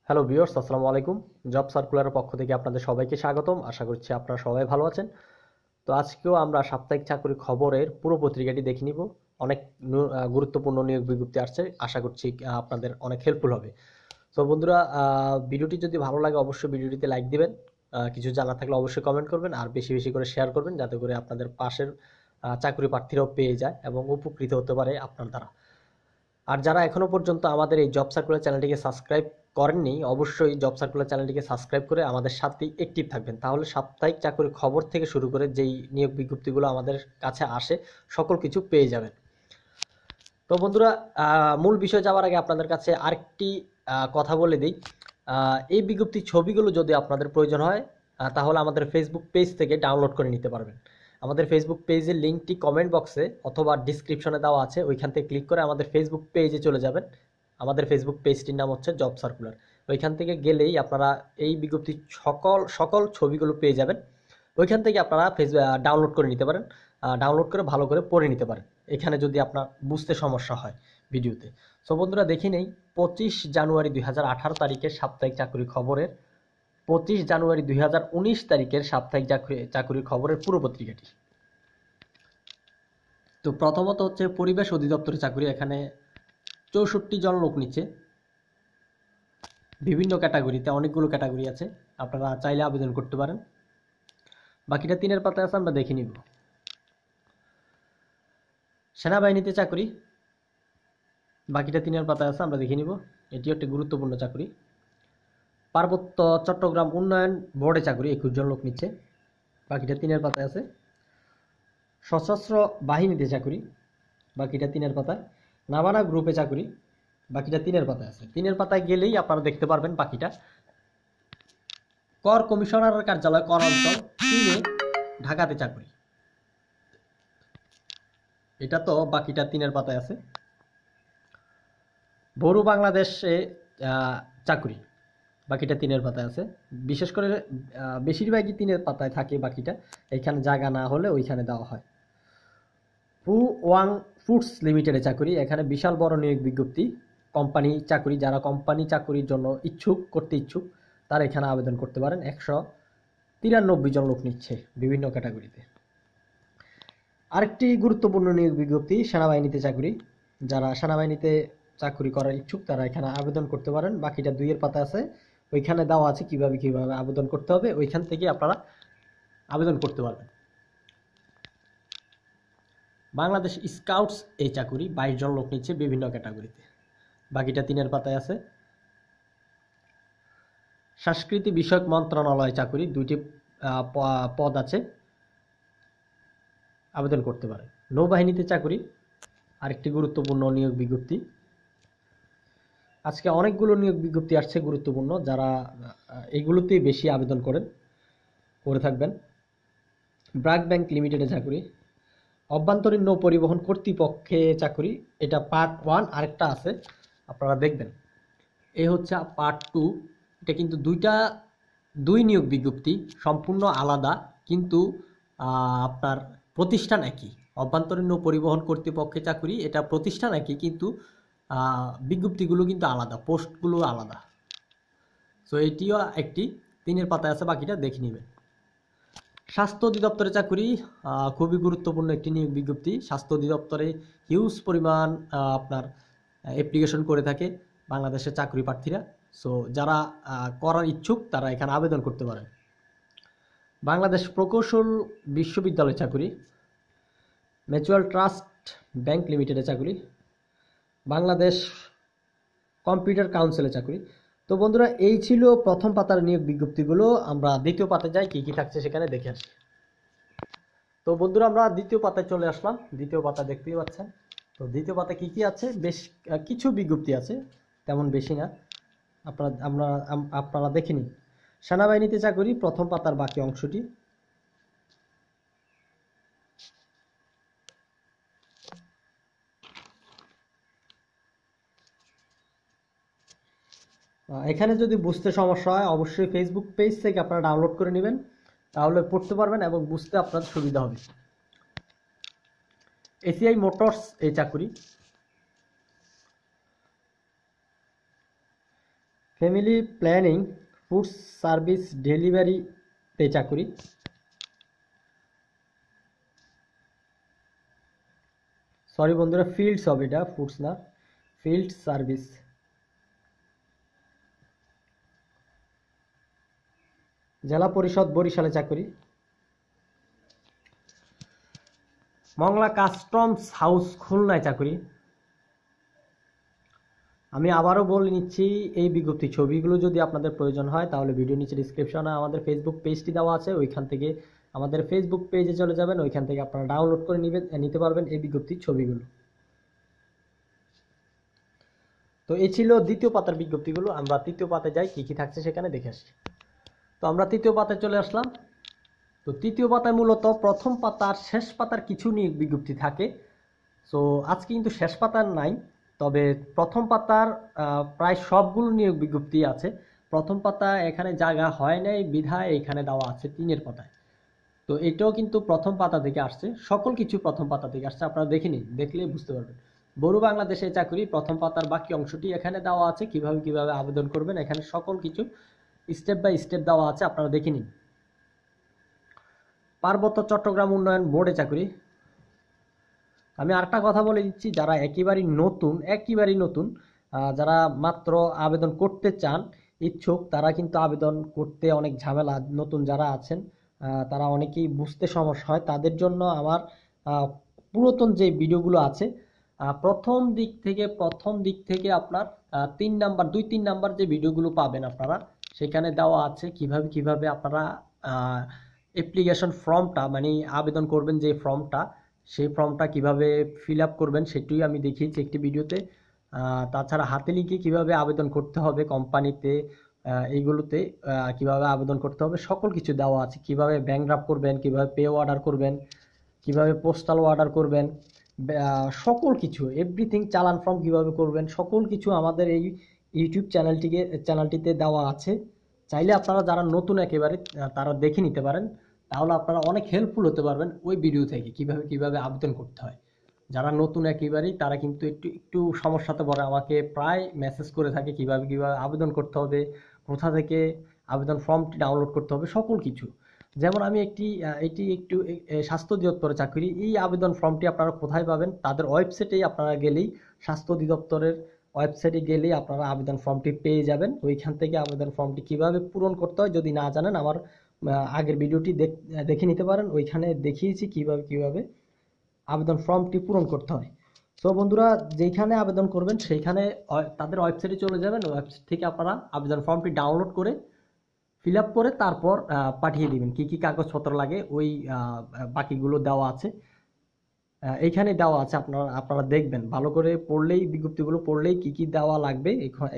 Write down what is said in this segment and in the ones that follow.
Hello viewers, আসসালামু আলাইকুম। Job সার্কুলারের পক্ষ থেকে আপনাদের সবাইকে স্বাগতম। আশা করছি আপনারা সবাই ভালো আছেন। তো আজকেও আমরা সাপ্তাহিক চাকরি খবরের পুরো পত্রিকাটি দেখে নিব। অনেক গুরুত্বপূর্ণ নিয়োগ বিজ্ঞপ্তি আসছে। আশা করছি আপনাদের অনেক হেল্পফুল হবে। তো বন্ধুরা, ভিডিওটি যদি ভালো লাগে অবশ্যই ভিডিওটিতে লাইক দিবেন। কিছু জানা থাকলে অবশ্যই কমেন্ট করবেন আর বেশি বেশি করে শেয়ার করবেন, যাতে করে আপনাদের পাশের চাকরি প্রার্থীরাও পেয়ে যায় এবং উপকৃত হতে পারে আপনার দ্বারা। আর যারা এখনো পর্যন্ত আমাদের এই জব সার্কুলার চ্যানেলটিকে সাবস্ক্রাইব করেননি, অবশ্যই জব সার্কুলার চ্যানেলটিকে সাবস্ক্রাইব করে আমাদের সাথেই অ্যাক্টিভ থাকবেন। তাহলে সাপ্তাহিক চাকরির খবর থেকে শুরু করে যেই নিয়োগ বিজ্ঞপ্তিগুলো আমাদের কাছে আসে সকল কিছু পেয়ে যাবেন। তো বন্ধুরা, মূল বিষয় যাওয়ার আগে আপনাদের কাছে আরেকটি কথা বলে দিই। এই বিজ্ঞপ্তির ছবিগুলো যদি আপনাদের প্রয়োজন হয়, তাহলে আমাদের ফেসবুক পেজ থেকে ডাউনলোড করে নিতে পারবেন। আমাদের ফেসবুক পেজের লিঙ্কটি কমেন্ট বক্সে অথবা ডিসক্রিপশনে দেওয়া আছে, ওইখান থেকে ক্লিক করে আমাদের ফেসবুক পেজে চলে যাবেন। আমাদের ফেসবুক পেজটির নাম হচ্ছে জব সার্কুলার। ওইখান থেকে গেলেই আপনারা এই বিজ্ঞপ্তির সকল সকল ছবিগুলো পেয়ে যাবেন। ওইখান থেকে আপনারা ডাউনলোড করে নিতে পারেন। ডাউনলোড করে ভালো করে পড়ে নিতে পারেন এখানে যদি আপনার বুঝতে সমস্যা হয় ভিডিওতে। সো বন্ধুরা, দেখি নেই 25 জানুয়ারি 2018 তারিখের সাপ্তাহিক চাকরি খবরের 25 জানুয়ারি 2019 তারিখের সাপ্তাহিক চাকরির খবরের পুরো পত্রিকাটি। তো প্রথমত হচ্ছে পরিবেশ অধিদপ্তরের চাকরি। এখানে 64 জন লোক নিচ্ছে বিভিন্ন ক্যাটাগরিতে, অনেকগুলো ক্যাটাগরি আছে, আপনারা চাইলে আবেদন করতে পারেন। বাকিটা তিনের পাতায় আছে, আমরা দেখে নিব। সেনাবাহিনীতে চাকরি, বাকিটা তিনের পাতায় আছে, আমরা দেখে নিব। এটিও একটি গুরুত্বপূর্ণ চাকরি। পার্বত্য চট্টগ্রাম উন্নয়ন বোর্ডে চাকরি, 21 জন লোক নিচ্ছে, বাকিটা তিনের পাতায় আছে। সশস্ত্র বাহিনীতে চাকরি, বাকিটা তিনের পাতায়। নাভানা গ্রুপে চাকরি, বাকিটা তিনের পাতায় আছে। তিনের পাতায় গেলেই আপনারা দেখতে পারবেন বাকিটা। কর কমিশনারের কার্যালয় কর অঞ্চল 3-এ ঢাকাতে চাকরি, এটা তো বাকিটা তিনের পাতায় আছে। বড়ু বাংলাদেশে চাকরি, বাকিটা তিনের পাতায় আছে। বিশেষ করে বেশিরভাগই তিনের পাতায় থাকে বাকিটা, এখানে জায়গা না হলে ওইখানে দেওয়া হয়। ফু ওয়াং ফুডস লিমিটেডে চাকরি, এখানে বিশাল বড় নিয়োগ বিজ্ঞপ্তি। কোম্পানি চাকরি, যারা কোম্পানি চাকরির জন্য করতে ইচ্ছুক তারা এখানে আবেদন করতে পারেন। 193 জন লোক নিচ্ছে বিভিন্ন ক্যাটাগরিতে। আরেকটি গুরুত্বপূর্ণ নিয়োগ বিজ্ঞপ্তি সেনাবাহিনীতে চাকরি। যারা সেনাবাহিনীতে চাকরি করার ইচ্ছুক তারা এখানে আবেদন করতে পারেন। বাকিটা 2-এর পাতা আছে, ওইখানে দেওয়া আছে কিভাবে কিভাবে আবেদন করতে হবে, ওইখান থেকে আপনারা আবেদন করতে পারবেন। বাংলাদেশ স্কাউটস এই চাকরি 22 জন লোক নিচ্ছে বিভিন্ন ক্যাটাগরিতে, বাকিটা 3-এর পাতায় আছে। সংস্কৃতি বিষয়ক মন্ত্রণালয় চাকরি, 2টি পদ আছে, আবেদন করতে পারে। নৌবাহিনীতে চাকরি আরেকটি গুরুত্বপূর্ণ নিয়োগ বিজ্ঞপ্তি। আজকে অনেকগুলো নিয়োগ বিজ্ঞপ্তি আসছে গুরুত্বপূর্ণ, যারা এগুলোতেই বেশি আবেদন করে থাকবেন। ব্র্যাক ব্যাংক লিমিটেডে চাকরি, অভ্যন্তরীণ নৌ পরিবহন কর্তৃপক্ষে চাকরি, এটা পার্ট 1, আরেকটা আছে আপনারা দেখবেন। এই হচ্ছে পার্ট 2। এটা কিন্তু দুই নিয়োগ বিজ্ঞপ্তি, সম্পূর্ণ আলাদা, কিন্তু আপনার প্রতিষ্ঠান একই। অভ্যন্তরীণ নৌ পরিবহন কর্তৃপক্ষে চাকরি, এটা প্রতিষ্ঠান একই, কিন্তু বিজ্ঞপ্তিগুলো কিন্তু আলাদা, পোস্টগুলো আলাদা। সো এটিও একটি 3-এর পাতায় আছে, বাকিটা দেখে নেবেন। স্বাস্থ্য অধিদপ্তরে চাকরি, খুবই গুরুত্বপূর্ণ একটি নিয়োগ বিজ্ঞপ্তি। স্বাস্থ্য অধিদপ্তরে হিউজ পরিমাণ আপনার অ্যাপ্লিকেশন করে থাকে বাংলাদেশের চাকরি প্রার্থীরা। সো যারা করার ইচ্ছুক তারা এখানে আবেদন করতে পারেন। বাংলাদেশ প্রকৌশল বিশ্ববিদ্যালয় চাকরি, মিউচুয়াল ট্রাস্ট ব্যাংক লিমিটেডে চাকরি, বাংলাদেশ কম্পিউটার কাউন্সিলে চাকরি। তো বন্ধুরা, এই ছিল প্রথম পাতার নিয়োগ বিজ্ঞপ্তিগুলো। আমরা দ্বিতীয় পাতায় যাই, কি কি থাকছে সেখানে দেখে আসি। তো বন্ধুরা, আমরা দ্বিতীয় পাতায় চলে আসলাম। দ্বিতীয় পাতা দেখতেই পাচ্ছেন। তো দ্বিতীয় পাতায় কি কি আছে, বেশ কিছু বিজ্ঞপ্তি আছে, তেমন বেশি না, আপনারা দেখে নিন। সেনাবাহিনীতে চাকরি, প্রথম পাতার বাকি অংশটি। এখানে যদি বুঝতে সমস্যা হয় অবশ্যই ফেসবুক পেজ থেকে আপনারা ডাউনলোড করে নেবেন, তাহলে পড়তে পারবেন এবং বুঝতে আপনার সুবিধা হবে। এসিআই মোটরস এই চাকরি, ফ্যামিলি প্ল্যানিং ফুড সার্ভিস ডেলিভারিতে চাকুরি। সরি বন্ধুরা, ফিল্ডস হবে, এটা ফুডস না, ফিল্ড সার্ভিস। জেলা পরিষদ বরিশালে চাকুরি। মংলা কাস্টমস হাউস খুলনায় চাকুরি। আমি আবারও বলে নিচ্ছি, এই বিজ্ঞপ্তি ছবিগুলো যদি আপনাদের প্রয়োজন হয় তাহলে ভিডিও নিচে ডিসক্রিপশনে আমাদের ফেসবুক পেজটি দেওয়া আছে, ওইখান থেকে আমাদের ফেসবুক পেজে চলে যাবেন, ওইখান থেকে আপনারা ডাউনলোড করে নিতে পারবেন এই বিজ্ঞপ্তির ছবিগুলো। তো এই ছিল দ্বিতীয় পাতার বিজ্ঞপ্তিগুলো। আমরা তৃতীয় পাতায় যাই, কী কী থাকছে সেখানে দেখে আসি। তো আমরা তৃতীয় পাতায় চলে আসলাম। তো তৃতীয় পাতায় মূলত প্রথম পাতার শেষ পাতার কিছু নিয়োগ বিজ্ঞপ্তি থাকে। সো আজকে কিন্তু শেষ পাতার নাই, তবে প্রথম পাতার প্রায় সবগুলো নিয়োগ বিজ্ঞপ্তি আছে। প্রথম পাতা এখানে জায়গা হয় নাই বিধায় এখানে দেওয়া আছে 3-এর পাতায়। তো এটাও কিন্তু প্রথম পাতা থেকে আসছে, সকল কিছু প্রথম পাতা থেকে আসছে, আপনারা দেখে নিন, দেখলেই বুঝতে পারবেন। বড় বাংলাদেশে চাকরি প্রথম পাতার বাকি অংশটি এখানে দেওয়া আছে, কিভাবে আবেদন করবেন এখানে সকল কিছু স্টেপ বাই স্টেপ দেওয়া আছে, আপনারা দেখে নিন। পার্বত্য চট্টগ্রাম উন্নয়ন বোর্ডে চাকরি। আমি আরেকটা কথা বলে দিচ্ছি, যারা একেবারেই নতুন যারা মাত্র আবেদন করতে চান ইচ্ছুক, তারা কিন্তু আবেদন করতে অনেক ঝামেলা। নতুন যারা আছেন তারা অনেকেই বুঝতে সমস্যা হয়, তাদের জন্য আমার পুরাতন যে ভিডিওগুলো আছে প্রথম দিক থেকে আপনার 2-3 নাম্বার যে ভিডিওগুলো পাবেন আপনারা, সেখানে দেওয়া আছে কিভাবে আপনারা অ্যাপ্লিকেশন ফর্মটা, মানে আবেদন করবেন যে ফর্মটা, সেই ফর্মটা কিভাবে ফিল আপ করবেন সেটাই আমি দেখিয়েছি একটি ভিডিওতে। তাছাড়া হাতে লিখে কিভাবে আবেদন করতে হবে কোম্পানিতে, এইগুলোতে কিভাবে আবেদন করতে হবে সকল কিছু দেওয়া আছে। কিভাবে ব্যাংক ড্রাফট করবেন, কিভাবে পে অর্ডার করবেন, কিভাবে পোস্টাল অর্ডার করবেন, সকল কিছু এভরিথিং, চালান ফর্ম কিভাবে করবেন, সকল কিছু আমাদের এই ইউটিউব চ্যানেলটিতে দেওয়া আছে। চাইলে আপনারা যারা নতুন একেবারে তারা দেখে নিতে পারেন, তাহলে আপনারা অনেক হেল্পফুল হতে পারবেন ওই ভিডিও থেকে, কিভাবে আবেদন করতে হয়। যারা নতুন একেবারেই তারা কিন্তু একটু সমস্যাতে পড়ে, আমাকে প্রায় মেসেজ করে থাকে কিভাবে আবেদন করতে হবে, কোথা থেকে আবেদন ফর্মটি ডাউনলোড করতে হবে সকল কিছু। যেমন আমি এটি একটু স্বাস্থ্য অধিদপ্তরের চাকরি, এই আবেদন ফর্মটি আপনারা কোথায় পাবেন? তাদের ওয়েবসাইটেই আপনারা গেলেই, স্বাস্থ্য অধিদপ্তরের ওয়েবসাইটে গেলেই আপনারা আবেদন ফর্মটি পেয়ে যাবেন। ওইখান থেকে আবেদন ফর্মটি কিভাবে পূরণ করতে হয় যদি না জানেন, আমার আগের ভিডিওটি দেখে নিতে পারেন, ওইখানে দেখিয়েছি কিভাবে আবেদন ফর্মটি পূরণ করতে হয়। সো বন্ধুরা, যেখানে আবেদন করবেন সেইখানে তাদের ওয়েবসাইটে চলে যাবেন, ওয়েবসাইট থেকে আপনারা আবেদন ফর্মটি ডাউনলোড করে ফিল আপ করে তারপর পাঠিয়ে দিবেন। কি কাগজপত্র লাগে ওই বাকিগুলো দেওয়া আছে, এইখানে দেওয়া আছে, আপনারা দেখবেন ভালো করে পড়লেই, বিজ্ঞপ্তিগুলো পড়লেই কি দেওয়া লাগবে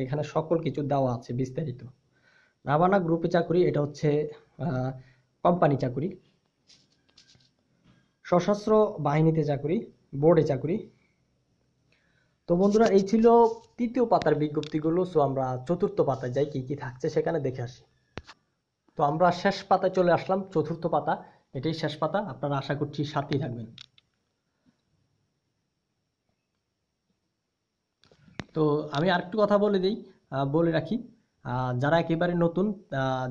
এখানে সকল কিছু দেওয়া আছে বিস্তারিত। রাবানা গ্রুপে চাকরি, এটা হচ্ছে কোম্পানি চাকরি। সশস্ত্র বাহিনীতে চাকরি, বোর্ডে চাকরি। তো বন্ধুরা, এই ছিল তৃতীয় পাতার বিজ্ঞপ্তিগুলো। সো আমরা চতুর্থ পাতায় যাই, কি থাকছে সেখানে দেখে আসি। তো আমরা শেষ পাতায় চলে আসলাম, চতুর্থ পাতা, এটাই শেষ পাতা, আপনারা আশা করছি সাথেই থাকবেন। তো আমি আরেকটু কথা বলে রাখি, যারা একেবারে নতুন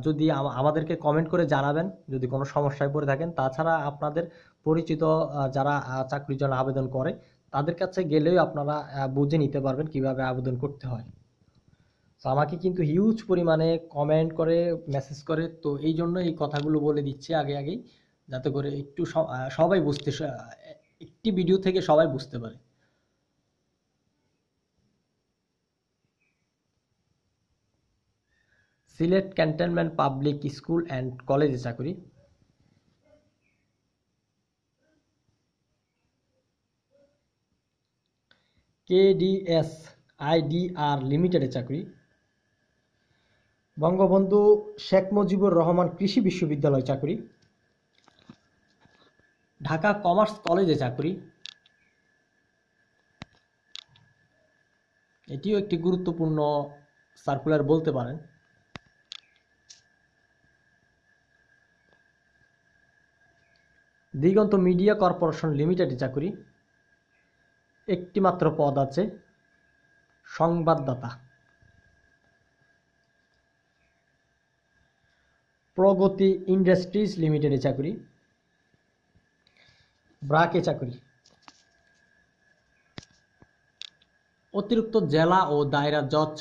যদি আমাদেরকে কমেন্ট করে জানাবেন যদি কোনো সমস্যায় পড়ে থাকেন। তাছাড়া আপনাদের পরিচিত যারা চাকরির জন্য আবেদন করে তাদের কাছে গেলেও আপনারা বুঝে নিতে পারবেন কিভাবে আবেদন করতে হয়। তো আমাকে কিন্তু হিউজ পরিমাণে কমেন্ট করে, মেসেজ করে, তো এই জন্য এই কথাগুলো বলে দিচ্ছি আগেই, যাতে করে একটু সবাই একটি ভিডিও থেকে সবাই বুঝতে পারে। Sylhet cantonment public school and কলেজে চাকরি। কেডিএস আইডিআর লিমিটেডে চাকরি। বঙ্গবন্ধু শেখ মুজিবুর রহমান কৃষি বিশ্ববিদ্যালয় চাকরি। ঢাকা কমার্স কলেজে চাকরি। এটিও একটি গুরুত্বপূর্ণ সার্কুলার বলতে পারেন। দিগন্ত মিডিয়া কর্পোরেশন লিমিটেডে চাকরি, একটি মাত্র পদ আছে, সংবাদদাতা। প্রগতি ইন্ডাস্ট্রিজ লিমিটেডে চাকরি, ব্রাকে চাকরি, অতিরিক্ত জেলা ও দায়রা জজ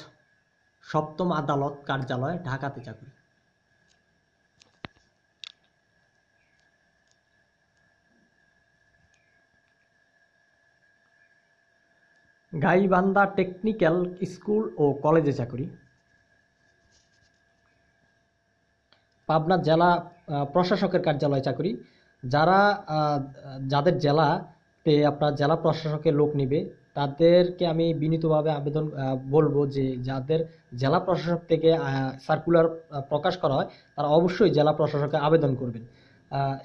সপ্তম আদালত কার্যালয় ঢাকাতে চাকরি, গাইবান্ধা টেকনিক্যাল স্কুল ও কলেজে চাকরি, পাবনা জেলা প্রশাসকের কার্যালয়ে চাকরি। যাদের জেলাতে আপনার জেলা প্রশাসকের লোক নিবে তাদেরকে আমি বিনীতভাবে আবেদন বলবো যে যাদের জেলা প্রশাসক থেকে সার্কুলার প্রকাশ করা হয় তারা অবশ্যই জেলা প্রশাসকে আবেদন করবেন।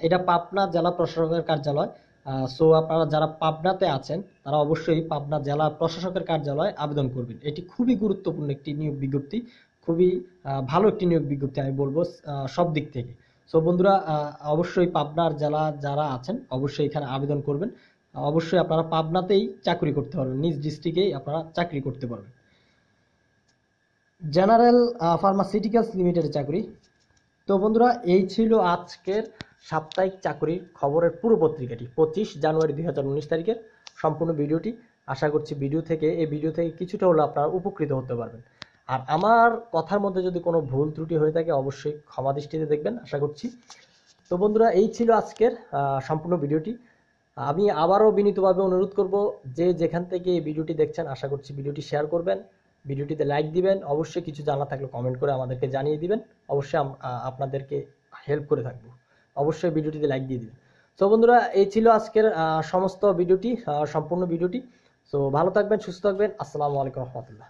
এটা পাবনা জেলা প্রশাসকের কার্যালয়। সো আপনারা যারা পাবনাতে আছেন তারা অবশ্যই পাবনা জেলা প্রশাসকের কার্যালয়ে আবেদন করবেন। এটি খুবই গুরুত্বপূর্ণ একটি নিয়োগ বিজ্ঞপ্তি, খুবই ভালো একটি নিয়োগ বিজ্ঞপ্তি আমি বলবো সব দিক থেকে। সো বন্ধুরা, অবশ্যই পাবনার জেলা যারা আছেন অবশ্যই এখানে আবেদন করবেন। অবশ্যই আপনারা পাবনাতেই চাকরি করতে পারবেন, নিজ ডিস্ট্রিক্টেই আপনারা চাকরি করতে পারবেন। জেনারেল ফার্মাসিউটিক্যালস লিমিটেডের চাকরি। তো বন্ধুরা, এই ছিল আজকের সাপ্তাহিক চাকরির খবরের পুরো পত্রিকাটি 25 জানুয়ারি 2019 তারিখের সম্পূর্ণ ভিডিওটি। আশা করছি এই ভিডিও থেকে কিছুটা হলেও আপনারা উপকৃত হতে পারবেন। আর আমার কথার মধ্যে যদি কোনো ভুল ত্রুটি হয়ে থাকে অবশ্যই ক্ষমা দৃষ্টিতে দেখবেন আশা করছি। তো বন্ধুরা, এই ছিল আজকের সম্পূর্ণ ভিডিওটি। আমি আবারও বিনীতভাবে অনুরোধ করব যে যেখান থেকে এই ভিডিওটি দেখছেন আশা করছি ভিডিওটি শেয়ার করবেন, ভিডিওটিতে লাইক দিবেন, অবশ্যই কিছু জানা থাকলে কমেন্ট করে আমাদেরকে জানিয়ে দিবেন, অবশ্যই আপনাদেরকে হেল্প করে থাকবো। অবশ্যই ভিডিওটিতে লাইক দিয়ে দিবেন। তো বন্ধুরা, এই ছিল আজকের সমস্ত ভিডিওটি, সম্পূর্ণ ভিডিওটি। তো ভালো থাকবেন, সুস্থ থাকবেন। আসসালামু আলাইকুম রহমতুল্লাহ।